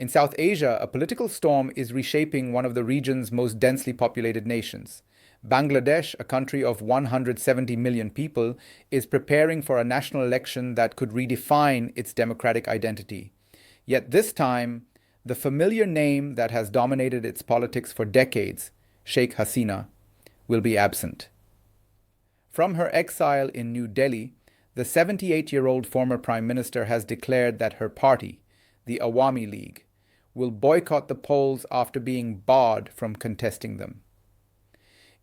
In South Asia, a political storm is reshaping one of the region's most densely populated nations. Bangladesh, a country of 170 million people, is preparing for a national election that could redefine its democratic identity. Yet this time, the familiar name that has dominated its politics for decades, Sheikh Hasina, will be absent. From her exile in New Delhi, the 78-year-old former Prime Minister has declared that her party, the Awami League, will boycott the polls after being barred from contesting them.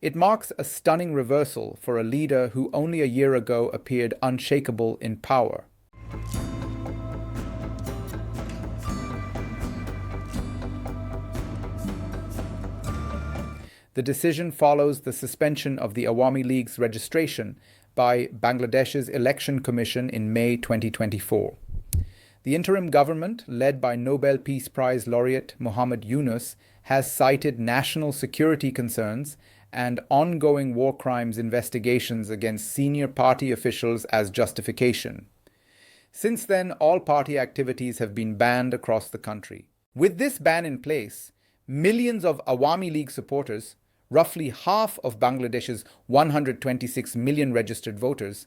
It marks a stunning reversal for a leader who only a year ago appeared unshakable in power. The decision follows the suspension of the Awami League's registration by Bangladesh's Election Commission in May 2024. The interim government, led by Nobel Peace Prize laureate Muhammad Yunus, has cited national security concerns and ongoing war crimes investigations against senior party officials as justification. Since then, all party activities have been banned across the country. With this ban in place, millions of Awami League supporters, roughly half of Bangladesh's 126 million registered voters,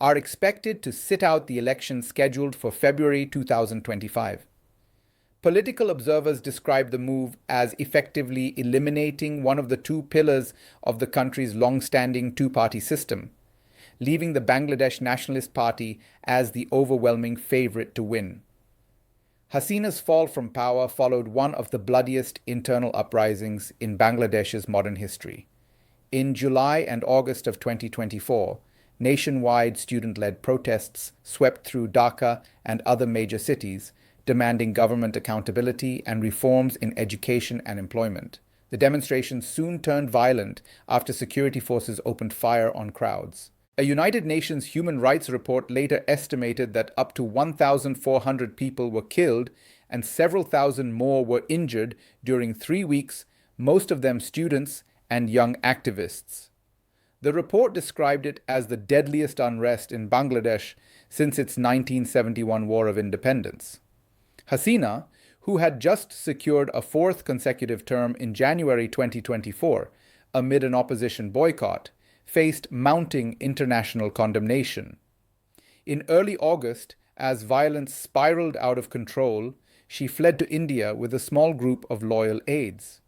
are expected to sit out the election scheduled for February 2025. Political observers describe the move as effectively eliminating one of the two pillars of the country's long-standing two-party system, leaving the Bangladesh Nationalist Party as the overwhelming favorite to win. Hasina's fall from power followed one of the bloodiest internal uprisings in Bangladesh's modern history. In July and August of 2024, nationwide student-led protests swept through Dhaka and other major cities, demanding government accountability and reforms in education and employment. The demonstrations soon turned violent after security forces opened fire on crowds. A United Nations human rights report later estimated that up to 1,400 people were killed and several thousand more were injured during 3 weeks, most of them students and young activists. The report described it as the deadliest unrest in Bangladesh since its 1971 War of Independence. Hasina, who had just secured a fourth consecutive term in January 2024 amid an opposition boycott, faced mounting international condemnation. In early August, as violence spiraled out of control, she fled to India with a small group of loyal aides.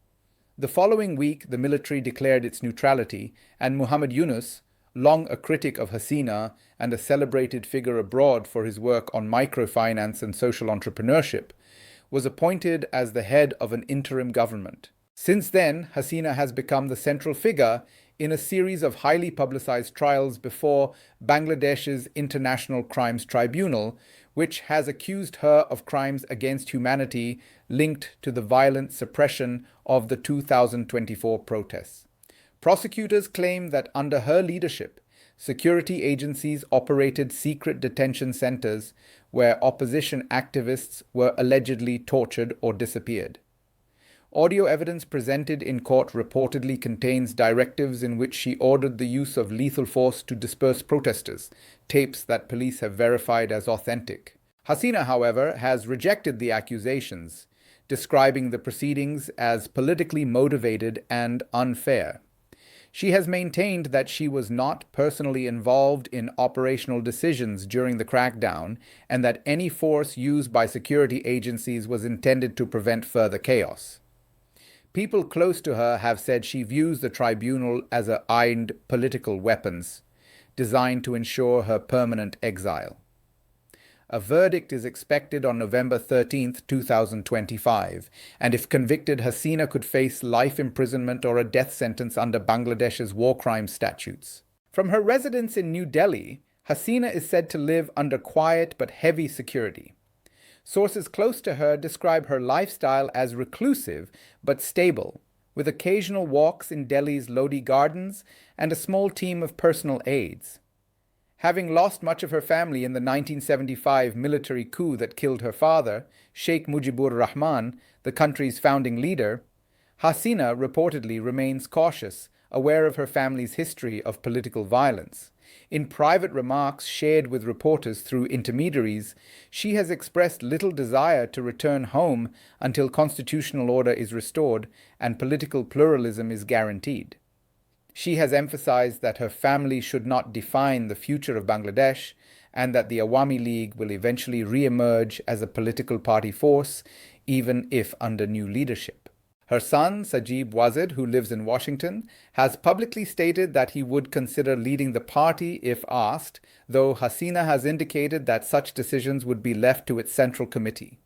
The following week, the military declared its neutrality, and Muhammad Yunus, long a critic of Hasina and a celebrated figure abroad for his work on microfinance and social entrepreneurship, was appointed as the head of an interim government. Since then, Hasina has become the central figure in a series of highly publicized trials before Bangladesh's International Crimes Tribunal, which has accused her of crimes against humanity linked to the violent suppression of the 2024 protests. Prosecutors claim that under her leadership, security agencies operated secret detention centers where opposition activists were allegedly tortured or disappeared. Audio evidence presented in court reportedly contains directives in which she ordered the use of lethal force to disperse protesters, tapes that police have verified as authentic. Hasina, however, has rejected the accusations, describing the proceedings as politically motivated and unfair. She has maintained that she was not personally involved in operational decisions during the crackdown and that any force used by security agencies was intended to prevent further chaos. People close to her have said she views the tribunal as armed political weapons, designed to ensure her permanent exile. A verdict is expected on November 13, 2025, and if convicted, Hasina could face life imprisonment or a death sentence under Bangladesh's war crimes statutes. From her residence in New Delhi, Hasina is said to live under quiet but heavy security. Sources close to her describe her lifestyle as reclusive but stable, with occasional walks in Delhi's Lodi Gardens and a small team of personal aides. Having lost much of her family in the 1975 military coup that killed her father, Sheikh Mujibur Rahman, the country's founding leader, Hasina reportedly remains cautious, aware of her family's history of political violence. In private remarks shared with reporters through intermediaries, she has expressed little desire to return home until constitutional order is restored and political pluralism is guaranteed. She has emphasized that her family should not define the future of Bangladesh and that the Awami League will eventually re-emerge as a political party force, even if under new leadership. Her son, Sajib Wazid, who lives in Washington, has publicly stated that he would consider leading the party if asked, though Hasina has indicated that such decisions would be left to its central committee.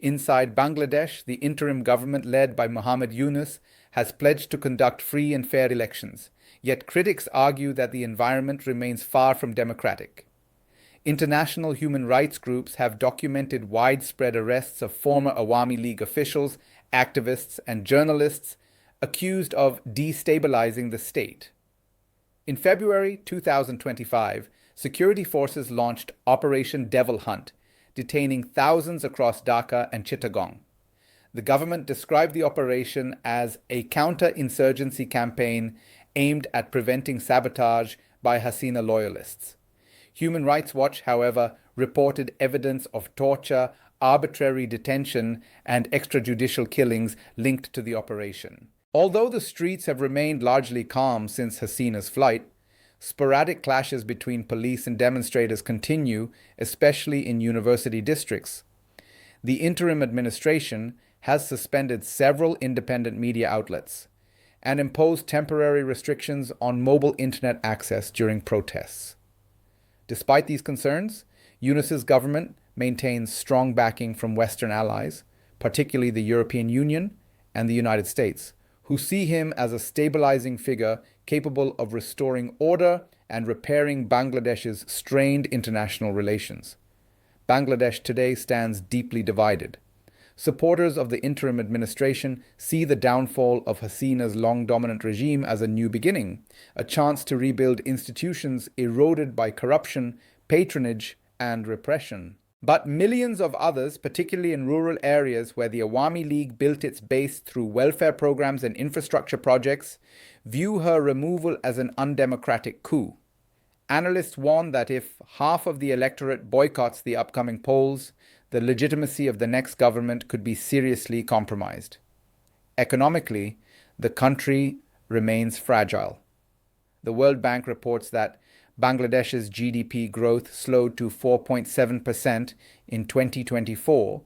Inside Bangladesh, the interim government led by Muhammad Yunus has pledged to conduct free and fair elections, yet critics argue that the environment remains far from democratic. International human rights groups have documented widespread arrests of former Awami League officials, activists, and journalists accused of destabilizing the state. In February 2025, security forces launched Operation Devil Hunt, detaining thousands across Dhaka and Chittagong. The government described the operation as a counter-insurgency campaign aimed at preventing sabotage by Hasina loyalists. Human Rights Watch, however, reported evidence of torture, arbitrary detention, and extrajudicial killings linked to the operation. Although the streets have remained largely calm since Hasina's flight, sporadic clashes between police and demonstrators continue, especially in university districts. The interim administration has suspended several independent media outlets and imposed temporary restrictions on mobile internet access during protests. Despite these concerns, Yunus's government maintains strong backing from Western allies, particularly the European Union and the United States, who see him as a stabilizing figure capable of restoring order and repairing Bangladesh's strained international relations. Bangladesh today stands deeply divided. Supporters of the interim administration see the downfall of Hasina's long-dominant regime as a new beginning, a chance to rebuild institutions eroded by corruption, patronage, and repression. But millions of others, particularly in rural areas where the Awami League built its base through welfare programs and infrastructure projects, view her removal as an undemocratic coup. Analysts warn that if half of the electorate boycotts the upcoming polls, the legitimacy of the next government could be seriously compromised. Economically, the country remains fragile. The World Bank reports that Bangladesh's GDP growth slowed to 4.7% in 2024,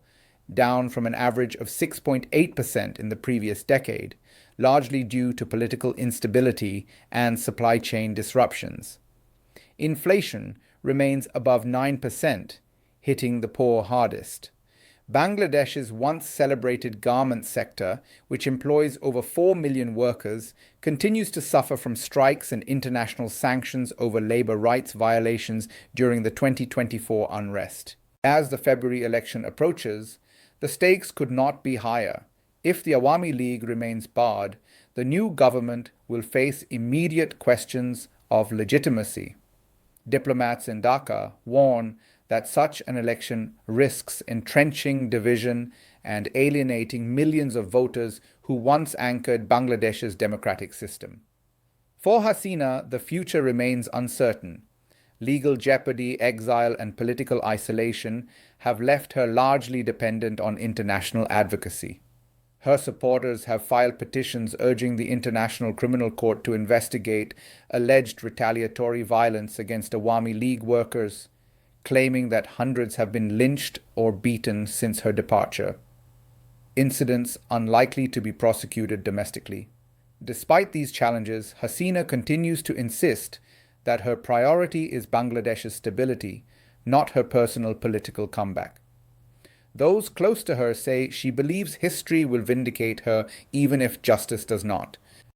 down from an average of 6.8% in the previous decade, largely due to political instability and supply chain disruptions. Inflation remains above 9%, hitting the poor hardest. Bangladesh's once celebrated garment sector, which employs over 4 million workers, continues to suffer from strikes and international sanctions over labor rights violations during the 2024 unrest. As the February election approaches, the stakes could not be higher. If the Awami League remains barred, the new government will face immediate questions of legitimacy. Diplomats in Dhaka warn that such an election risks entrenching division and alienating millions of voters who once anchored Bangladesh's democratic system. For Hasina, the future remains uncertain. Legal jeopardy, exile, and political isolation have left her largely dependent on international advocacy. Her supporters have filed petitions urging the International Criminal Court to investigate alleged retaliatory violence against Awami League workers, claiming that hundreds have been lynched or beaten since her departure, incidents unlikely to be prosecuted domestically. Despite these challenges, Hasina continues to insist that her priority is Bangladesh's stability, not her personal political comeback. Those close to her say she believes history will vindicate her even if justice does not,